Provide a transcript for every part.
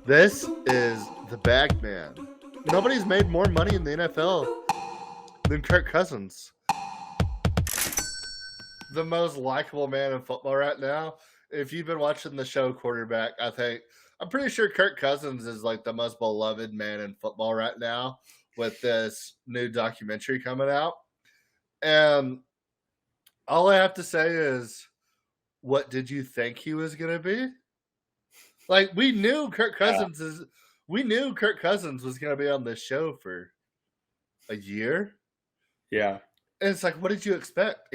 This is the bag man. Nobody's made more money in the NFL than Kirk Cousins. The most likable man in football right now. If you've been watching the show Quarterback, I'm pretty sure Kirk Cousins is like the most beloved man in football right now with this new documentary coming out. And all I have to say is, what did you think he was going to be? Like we knew Kirk Cousins was going to be on this show for a year. Yeah. And it's like, what did you expect?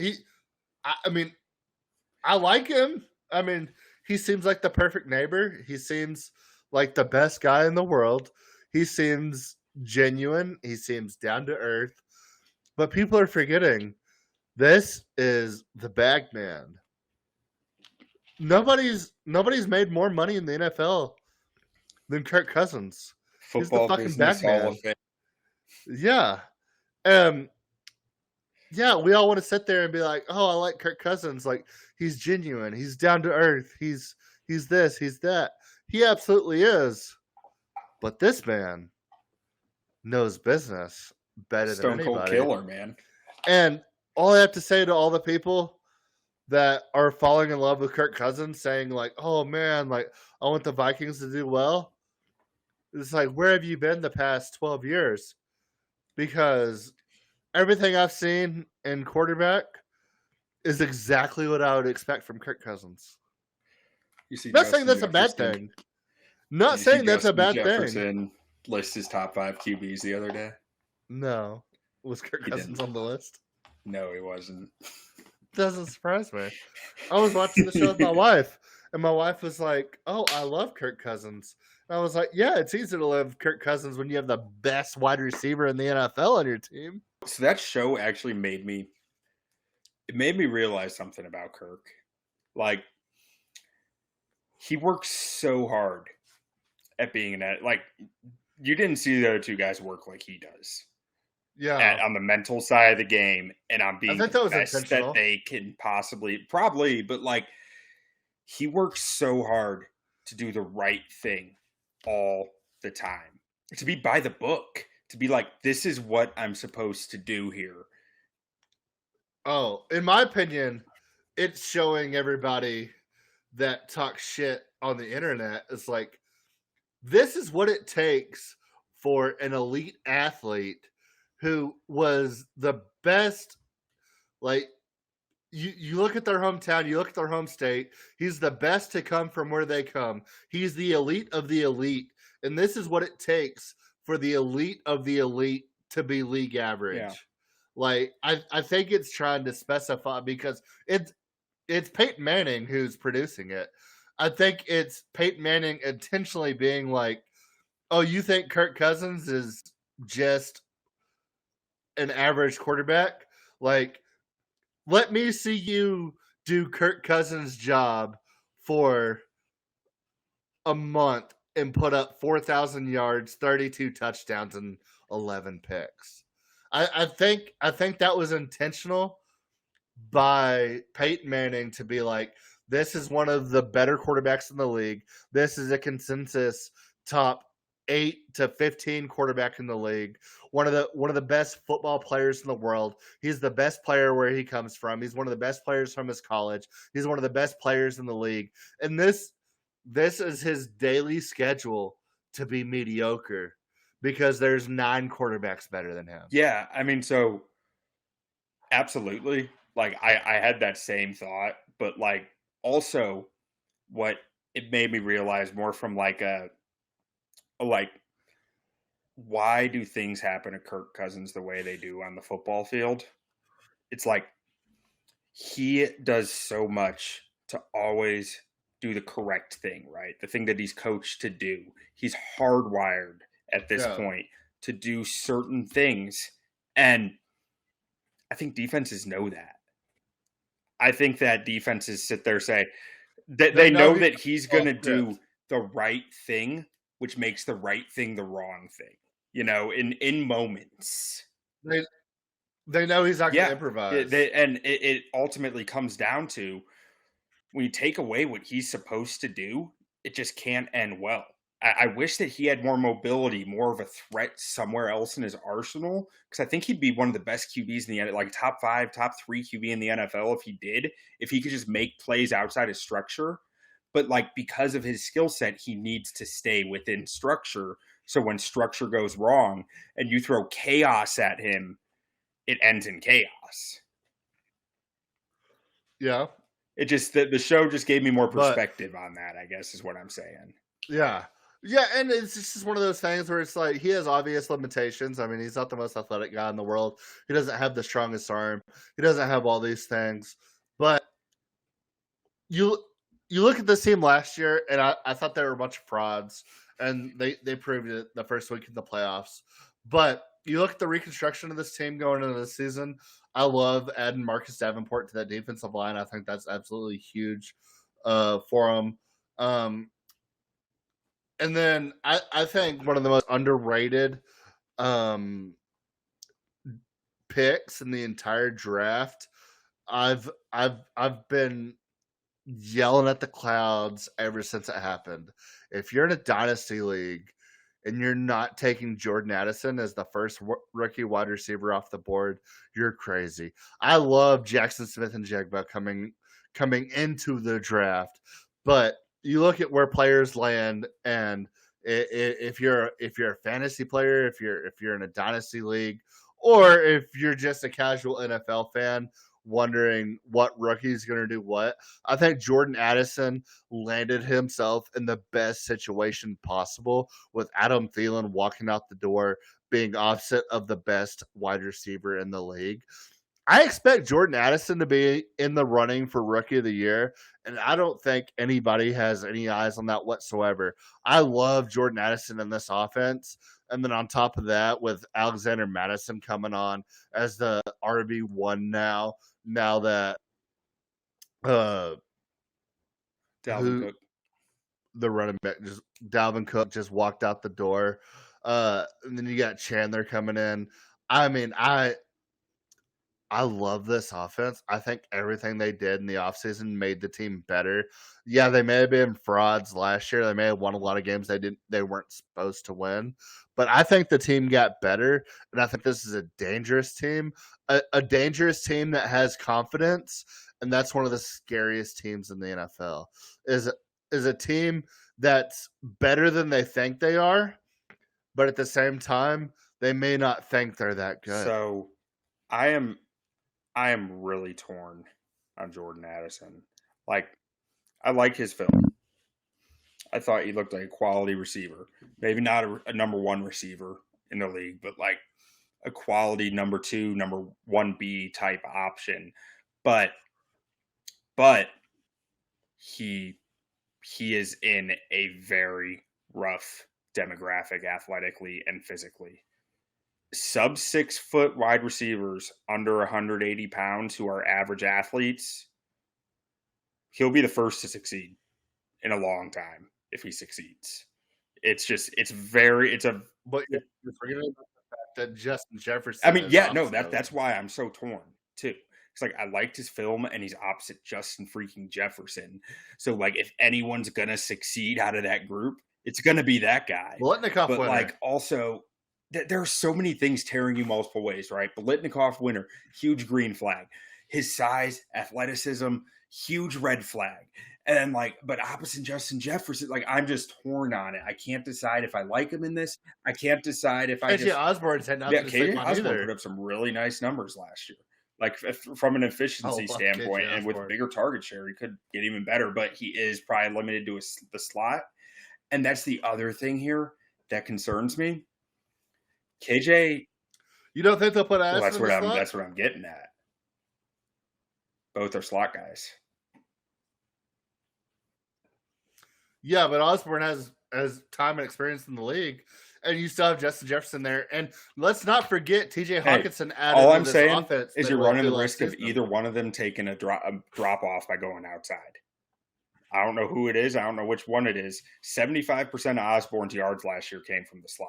I like him. I mean, he seems like the perfect neighbor. He seems like the best guy in the world. He seems genuine. He seems down to earth. But people are forgetting this is the bag man. Nobody's made more money in the NFL than Kirk Cousins. Football He's the fucking bag man. Hall of Fame. Yeah. Yeah, we all want to sit there and be like, "Oh, I like Kirk Cousins. Like he's genuine. He's down to earth. He's this. He's that." He absolutely is. But this man knows business better than anybody. Stone Cold Killer, man. And all I have to say to all the people that are falling in love with Kirk Cousins, saying like, "Oh man, like I want the Vikings to do well," it's like, where have you been the past 12 years? Because everything I've seen in quarterback is exactly what I would expect from Kirk Cousins. Not saying that's a bad thing. Not saying that's a bad Jefferson lists his top 5 QBs the other day. No. Was Kirk Cousins on the list? No, he wasn't. Doesn't surprise me. I was watching the show with my wife, and my wife was like, "Oh, I love Kirk Cousins." And I was like, "Yeah, it's easy to love Kirk Cousins when you have the best wide receiver in the NFL on your team." So that show actually made me realize something about Kirk. Like, he works so hard at being you didn't see the other two guys work like he does. Yeah. On the mental side of the game and on being the best that they can probably, but like he works so hard to do the right thing all the time. To be by the book. To be like, this is what I'm supposed to do here. Oh, in my opinion, it's showing everybody that talks shit on the internet. It's like, this is what it takes for an elite athlete who was the best. Like, you look at their hometown, you look at their home state. He's the best to come from where they come. He's the elite of the elite. And this is what it takes for the elite of the elite to be league average. Yeah. Like, I think it's trying to specify, because it's Peyton Manning who's producing it. I think it's Peyton Manning intentionally being like, "Oh, you think Kirk Cousins is just an average quarterback? Like, let me see you do Kirk Cousins' job for a month and put up 4,000 yards, 32 touchdowns, and 11 picks." I think that was intentional by Peyton Manning to be like, this is one of the better quarterbacks in the league. This is a consensus top 8 to 15 quarterback in the league. One of the best football players in the world. He's the best player where he comes from. He's one of the best players from his college. He's one of the best players in the league. And this is his daily schedule to be mediocre, because there's 9 quarterbacks better than him. Yeah, I mean, so absolutely. Like, I had that same thought, but like also what it made me realize more from like why do things happen to Kirk Cousins the way they do on the football field? It's like he does so much to always do the correct thing, right? The thing that he's coached to do. He's hardwired at this point to do certain things. And I think defenses know that. I think that defenses sit there say that they know that he's going to do the right thing, which makes the right thing the wrong thing, in moments. They know he's not going to improvise. And it ultimately comes down to, when you take away what he's supposed to do, it just can't end well. I wish that he had more mobility, more of a threat somewhere else in his arsenal. Because I think he'd be one of the best QBs in the like top 5, top 3 QB in the NFL if he could just make plays outside his structure. But like because of his skill set, he needs to stay within structure. So when structure goes wrong and you throw chaos at him, it ends in chaos. Yeah. It just the show just gave me more But perspective on that, I guess is what I'm saying. yeah. Yeah, and it's just one of those things where it's like he has obvious limitations. I mean, he's not the most athletic guy in the world. He doesn't have the strongest arm. He doesn't have all these things. But you look at this team last year, and I thought they were a bunch of frauds, and they proved it the first week in the playoffs. But you look at the reconstruction of this team going into the season. I love adding Marcus Davenport to that defensive line. I think that's absolutely huge for him. And then I think one of the most underrated picks in the entire draft. I've been yelling at the clouds ever since it happened. If you're in a dynasty league and you're not taking Jordan Addison as the first rookie wide receiver off the board, you're crazy. I love Jackson Smith and Jigba coming into the draft, but you look at where players land, and if you're a fantasy player, if you're in a dynasty league, or if you're just a casual NFL fan wondering what rookie is going to do what, I think Jordan Addison landed himself in the best situation possible with Adam Thielen walking out the door, being opposite of the best wide receiver in the league. I expect Jordan Addison to be in the running for Rookie of the Year, and I don't think anybody has any eyes on that whatsoever. I love Jordan Addison in this offense. And then on top of that, with Alexander Madison coming on as the RB1 now that Dalvin Cook. The running back, just Dalvin Cook just walked out the door. And then you got Chandler coming in. I mean, I love this offense. I think everything they did in the offseason made the team better. Yeah, they may have been frauds last year. They may have won a lot of games they weren't supposed to win. But I think the team got better, and I think this is a dangerous team. A dangerous team that has confidence, and that's one of the scariest teams in the NFL. Is a team that's better than they think they are, but at the same time, they may not think they're that good. So I am really torn on Jordan Addison. Like, I like his film. I thought he looked like a quality receiver. Maybe not a number 1 receiver in the league, but like a quality number 2, number 1B type option. But he is in a very rough demographic athletically and physically. Sub 6 foot wide receivers under 180 pounds who are average athletes, he'll be the first to succeed in a long time if he succeeds. But you're forgetting about the fact that Justin Jefferson. I mean, yeah, no, that's why I'm so torn too. It's like I liked his film, and he's opposite Justin freaking Jefferson. So like, if anyone's gonna succeed out of that group, it's gonna be that guy. Biletnikoff but winner. Like also. There are so many things tearing you multiple ways, right? Biletnikoff winner, huge green flag. His size, athleticism, huge red flag. And then but opposite Justin Jefferson, like I'm just torn on it. I can't decide if I like him in this. I can't decide if I KJ Osborne's had nothing to say on Osborne either. put up some really nice numbers last year. Like from an efficiency standpoint, and with bigger target share, he could get even better. But he is probably limited to the slot. And that's the other thing here that concerns me. KJ, you don't think they'll put Addison in the slot? That's what I'm getting at. Both are slot guys. Yeah, but Osborne has time and experience in the league, and you still have Justin Jefferson there. And let's not forget T.J. Hawkinson added. All I'm saying offense is you're running the risk of either one of them taking a drop off by going outside. I don't know who it is. I don't know which one it is. 75% of Osborne's yards last year came from the slot.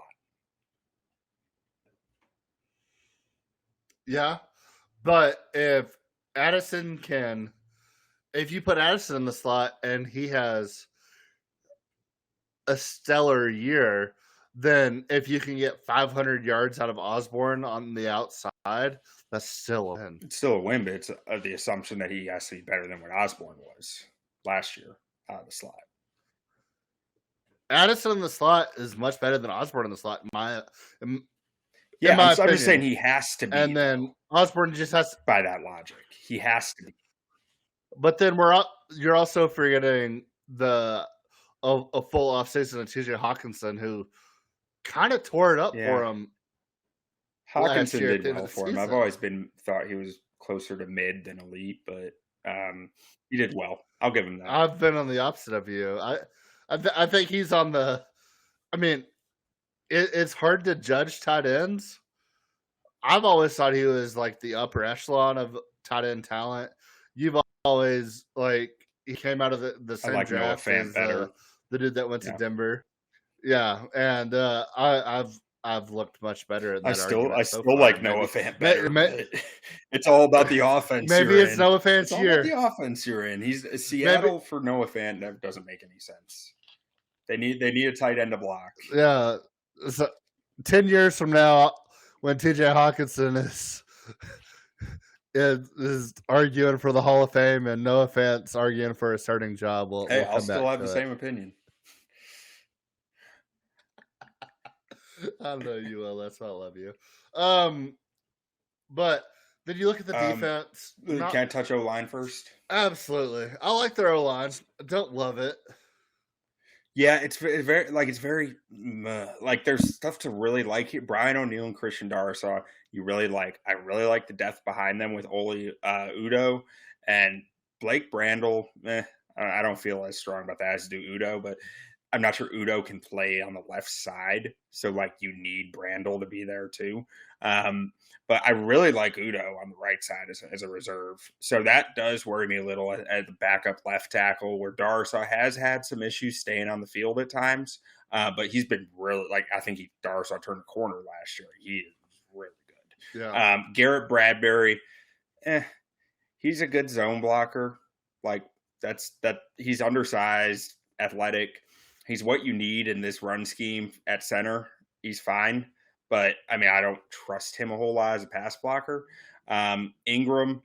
Yeah, but if you put Addison in the slot and he has a stellar year, then if you can get 500 yards out of Osborne on the outside, that's still a win. It's still a win, but it's the assumption that he has to be better than what Osborne was last year out of the slot. Addison in the slot is much better than Osborne in the slot. I'm just saying he has to be. And then Osborne just has to, by that logic, he has to be. But then you're also forgetting a full offseason of TJ Hawkinson, who kind of tore it up for him. Hawkinson did well for him. I've always thought he was closer to mid than elite, but he did well. I'll give him that. I've been on the opposite of you. I think he's on the. I mean, it's hard to judge tight ends. I've always thought he was like the upper echelon of tight end talent. You've always he came out of the same like draft as the dude that went to Denver. Yeah, and I've looked much better at that. I still like Noah Fant better. It's all about the offense. Maybe it's Noah Fant's year. The offense you're in. He's Seattle for Noah Fant. That doesn't make any sense. They need a tight end to block. Yeah, so 10 years from now, when TJ Hawkinson is arguing for the Hall of Fame and Noah Fant's arguing for a starting job, I'll still have the same opinion. I know you will. That's why I love you. But then you look at the defense. Can I touch O-line first? Absolutely. I like their O-line. I don't love it. Yeah, it's very there's stuff to really like here. Brian O'Neill and Christian Darrisaw, you really like. I really like the depth behind them with Oli Udo and Blake Brandel. I don't feel as strong about that as do Udo, but I'm not sure Udo can play on the left side, so you need Brandel to be there too. But I really like Udo on the right side as a reserve. So that does worry me a little at the backup left tackle, where Darrisaw has had some issues staying on the field at times. But he's been really I think Darrisaw turned a corner last year. He is really good. Yeah. Garrett Bradbury, he's a good zone blocker. He's undersized, athletic. He's what you need in this run scheme at center. He's fine. But, I don't trust him a whole lot as a pass blocker. Ingram,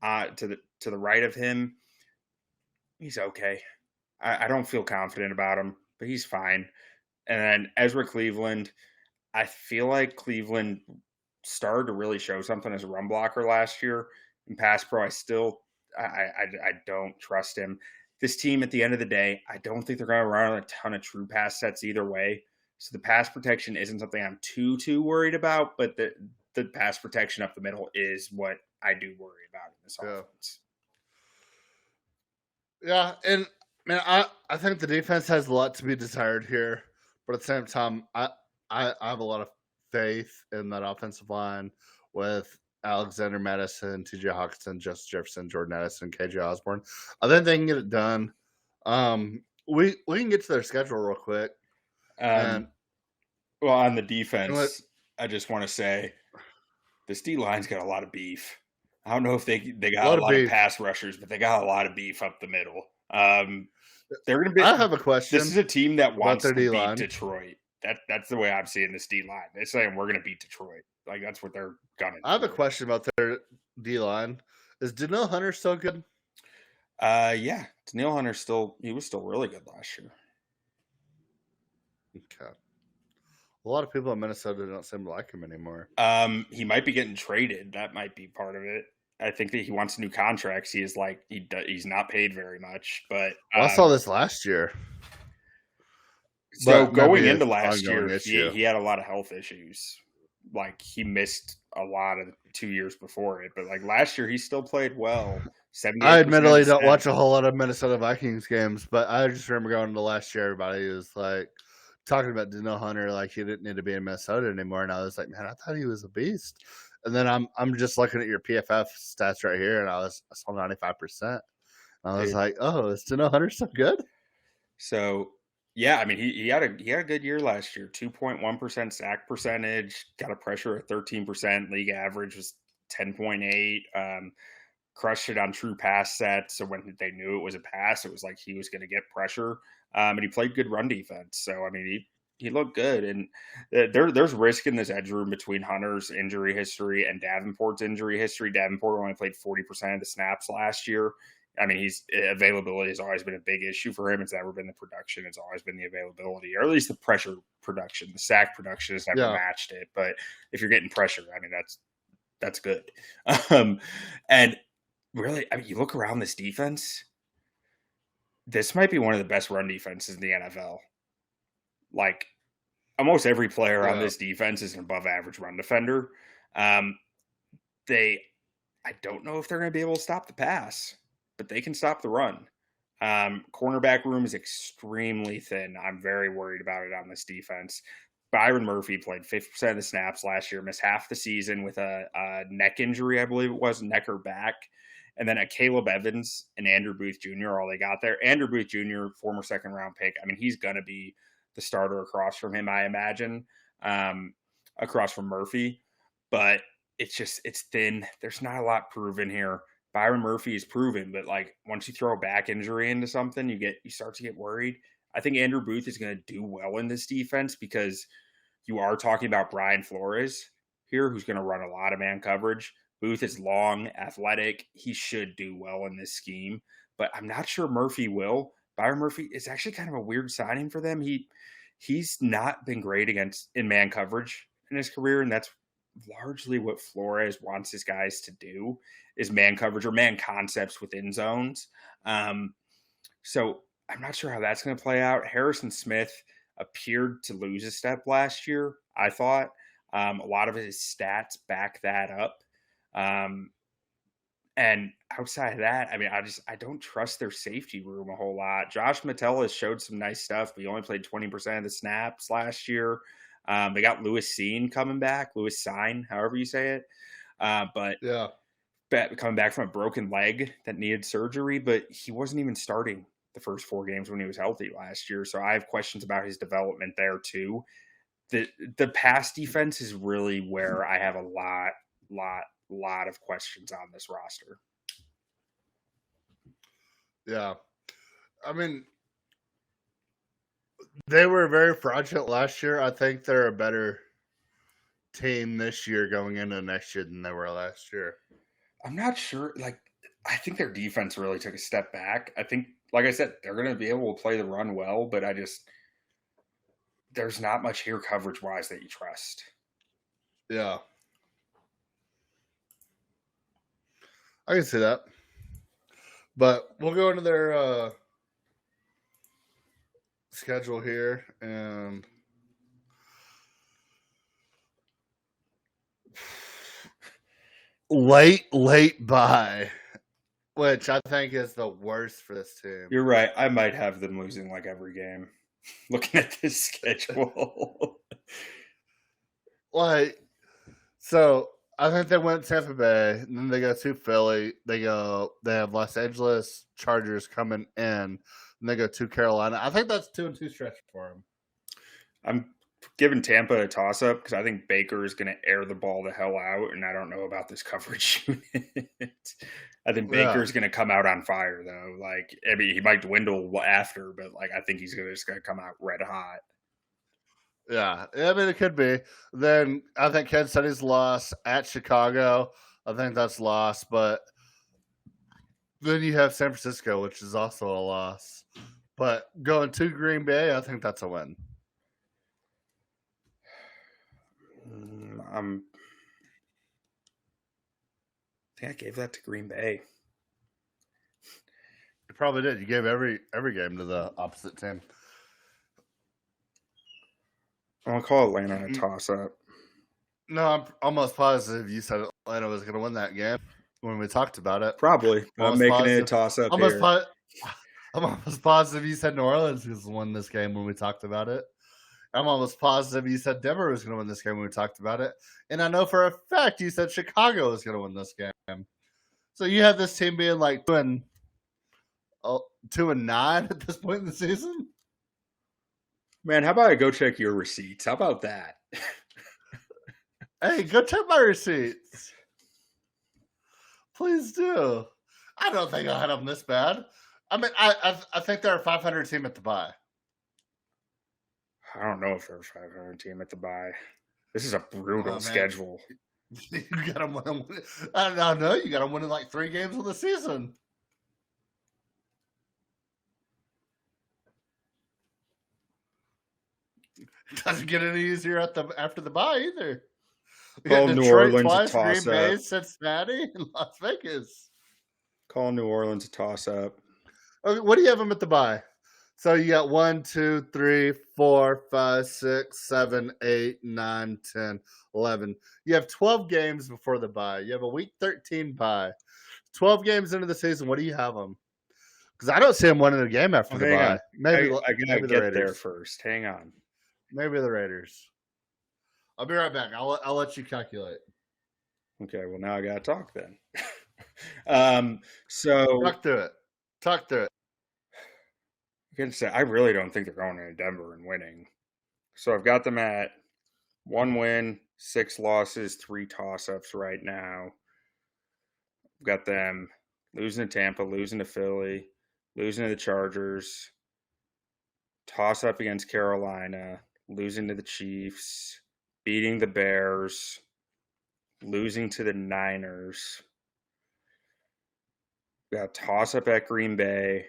to the right of him, he's okay. I don't feel confident about him, but he's fine. And then Ezra Cleveland, I feel like Cleveland started to really show something as a run blocker last year. In pass pro, I don't trust him. This team, at the end of the day, I don't think they're going to run a ton of true pass sets either way. So the pass protection isn't something I'm too worried about, but the pass protection up the middle is what I do worry about in this offense. Yeah, and man, I think the defense has a lot to be desired here, but at the same time, I have a lot of faith in that offensive line with Alexander Madison, TJ Hawkinson, Justin Jefferson, Jordan Addison, KJ Osborne. I think they can get it done. We can get to their schedule real quick. On the defense, I just want to say this D line's got a lot of beef. I don't know if they got a lot of pass rushers, but they got a lot of beef up the middle. They're going to be. I have a question. This is a team that wants to beat Detroit. That's the way I'm seeing this D line. They're saying we're going to beat Detroit. That's what they're gunning. I have a question about their D line. Is Danielle Hunter still good? Yeah, Danielle Hunter he was still really good last year. Okay. A lot of people in Minnesota don't seem to like him anymore. He might be getting traded. That might be part of it. I think that he wants new contracts. He is he's not paid very much, but I saw this last year. So going into last year, he had a lot of health issues. He missed a lot of 2 years before it, but last year he still played well. I admittedly don't watch a whole lot of Minnesota Vikings games, but I just remember going into last year, everybody was talking about Danielle Hunter he didn't need to be in Minnesota anymore, and I was like, man, I thought he was a beast. And then I'm just looking at your PFF stats right here, and I saw 95%. I was like, oh, is Danielle Hunter so good? So yeah, he had a good year last year. 2.1% sack percentage, got a pressure at 13%. League average was 10.8. crushed it on true pass sets. So when they knew it was a pass, it was like he was going to get pressure. And he played good run defense. So, I mean, he looked good. And there's risk in this edge room between Hunter's injury history and Davenport's injury history. Davenport only played 40% of the snaps last year. I mean, his availability has always been a big issue for him. It's never been the production. It's always been the availability, or at least the pressure production. The sack production has never matched it. But if you're getting pressure, I mean, that's good. And really, I mean, you look around this defense, this might be one of the best run defenses in the NFL. Like, almost every player on this defense is an above average run defender. I don't know if they're going to be able to stop the pass, but they can stop the run. Cornerback room is extremely thin. I'm very worried about it on this defense. Byron Murphy played 50% of the snaps last year, missed half the season with a neck injury, I believe it was, neck or back. And then a Caleb Evans and Andrew Booth Jr., all they got there. Andrew Booth Jr., former second-round pick. I mean, he's going to be the starter across from him, I imagine, across from Murphy. But it's thin. There's not a lot proven here. Byron Murphy is proven, but like once you throw a back injury into something, you start to get worried. I think Andrew Booth is going to do well in this defense because you are talking about Brian Flores here, who's going to run a lot of man coverage. Booth is long, athletic. He should do well in this scheme, but I'm not sure Murphy will. Byron Murphy is actually kind of a weird signing for them. He's not been great in man coverage in his career, and that's largely what Flores wants his guys to do is man coverage or man concepts within zones. So I'm not sure how that's going to play out. Harrison Smith appeared to lose a step last year, I thought. A lot of his stats back that up. And outside of that, I mean, I don't trust their safety room a whole lot. Josh Metellus showed some nice stuff, but he only played 20% of the snaps last year. They got Lewis Cine coming back, Lewis Cine, however you say it. But coming back from a broken leg that needed surgery, but he wasn't even starting the first 4 games when he was healthy last year. So I have questions about his development there too. The pass defense is really where I have a lot of questions on this roster. Yeah. I mean, they were very fraudulent last year. I think they're a better team this year going into next year than they were last year. I'm not sure. Like, I think their defense really took a step back. I think, like I said, they're going to be able to play the run well, but there's not much here coverage-wise that you trust. Yeah. I can see that. But we'll go into their schedule here and late bye, which I think is the worst for this team. You're right. I might have them losing like every game looking at this schedule. So I think they went to Tampa Bay, and then they go to Philly. They have Los Angeles Chargers coming in, and they go to Carolina. I think that's 2-2 stretch for them. I'm giving Tampa a toss-up because I think Baker is going to air the ball the hell out, and I don't know about this coverage unit. I think Baker is going to come out on fire, though. Like, I mean, he might dwindle after, but like I think he's just going to come out red hot. Yeah, I mean, it could be. Then I think Kansas City's lost at Chicago. I think that's lost, but then you have San Francisco, which is also a loss. But going to Green Bay, I think that's a win. I think I gave that to Green Bay. You probably did. You gave every game to the opposite team. I'll call Atlanta a toss-up. No, I'm almost positive you said Atlanta was going to win that game when we talked about it. Probably. I'm making it a toss-up here. I'm almost positive you said New Orleans was going to win this game when we talked about it. I'm almost positive you said Denver was going to win this game when we talked about it. And I know for a fact you said Chicago was going to win this game. So you have this team being like 2-9 at this point in the season? Man, how about I go check your receipts? How about that? Hey, go check my receipts. Please do. I don't think I had them this bad. I mean, I think they're a 500 team at the bye. I don't know if they're a 500 team at the bye. This is a brutal Oh, man. schedule. You got them winning. I don't know. You got them winning like 3 games of the season. Doesn't get any easier after the bye either. You got Call New Detroit Orleans a twice, Green toss-up. Bay, Cincinnati, and Las Vegas. Call New Orleans a toss-up. Okay, what do you have them at the bye? So you got 1, 2, 3, 4, 5, 6, 7, 8, 9, 10, 11. You have 12 games before the bye. You have a week 13 bye. 12 games into the season. What do you have them? Because I don't see them winning a game after the bye. Maybe I gotta the get Raiders. there first. Hang on. Maybe the Raiders. I'll be right back. I'll let you calculate. Okay, well now I gotta talk then. So Talk through it. I gotta say, I really don't think they're going into Denver and winning. So I've got them at 1 win, 6 losses, 3 toss-ups right now. I've got them losing to Tampa, losing to Philly, losing to the Chargers, toss-up against Carolina, losing to the Chiefs, beating the Bears, losing to the Niners. Got a toss-up at Green Bay,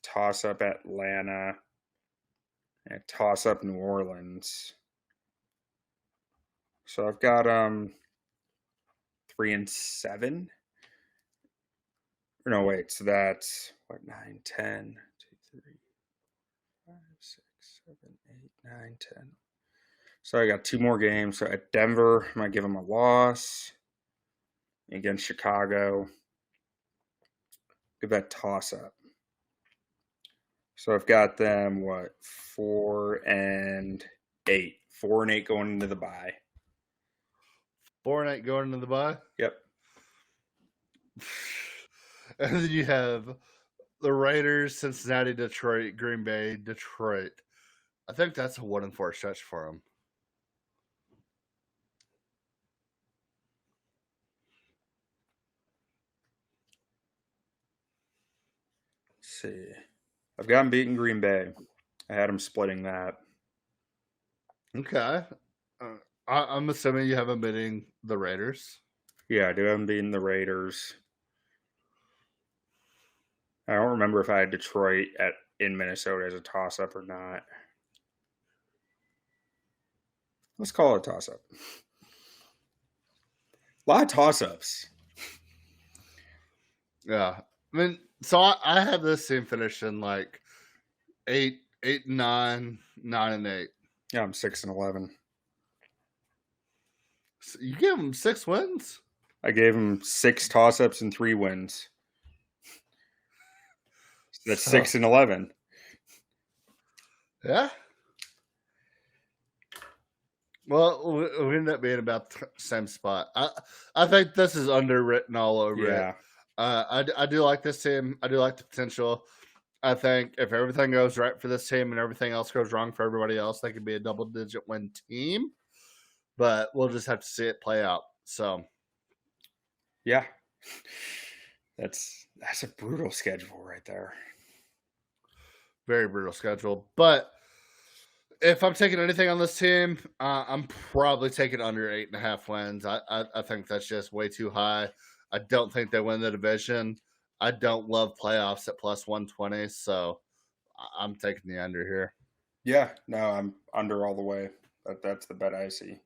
toss-up at Atlanta, and a toss-up New Orleans. So I've got 3-7. No, wait. So that's what, 9, 10, 2, 3, 5, 6, 7, 8, 9, 10. So I got 2 more games. So at Denver, I might give them a loss. Against Chicago, give that toss-up. So I've got them 4-8. 4-8 going into the bye. 4-8 going into the bye. Yep. And then you have the Raiders, Cincinnati, Detroit, Green Bay, Detroit. I think that's a 1-4 stretch for them. Let's see. I've got them beating Green Bay. I had them splitting that. Okay. I'm assuming you have them beating the Raiders. Yeah, I do have them beating the Raiders. I don't remember if I had Detroit in Minnesota as a toss-up or not. Let's call it a toss-up. A lot of toss-ups. Yeah. I mean, so I have this team finishing like 8-9, 9-8. Yeah, I'm 6-11. So you give them 6 wins? I gave them 6 toss-ups and 3 wins. So that's 6-11. Yeah. Well, we ended up being about the same spot. I think this is underwritten all over it. I do like this team. I do like the potential. I think if everything goes right for this team and everything else goes wrong for everybody else, they could be a double-digit win team. But we'll just have to see it play out. So, yeah, that's a brutal schedule right there. Very brutal schedule. But if I'm taking anything on this team, I'm probably taking under 8.5 wins. I think that's just way too high. I don't think they win the division. I don't love playoffs at plus 120, so I'm taking the under here. Yeah, no, I'm under all the way. That's the bet I see.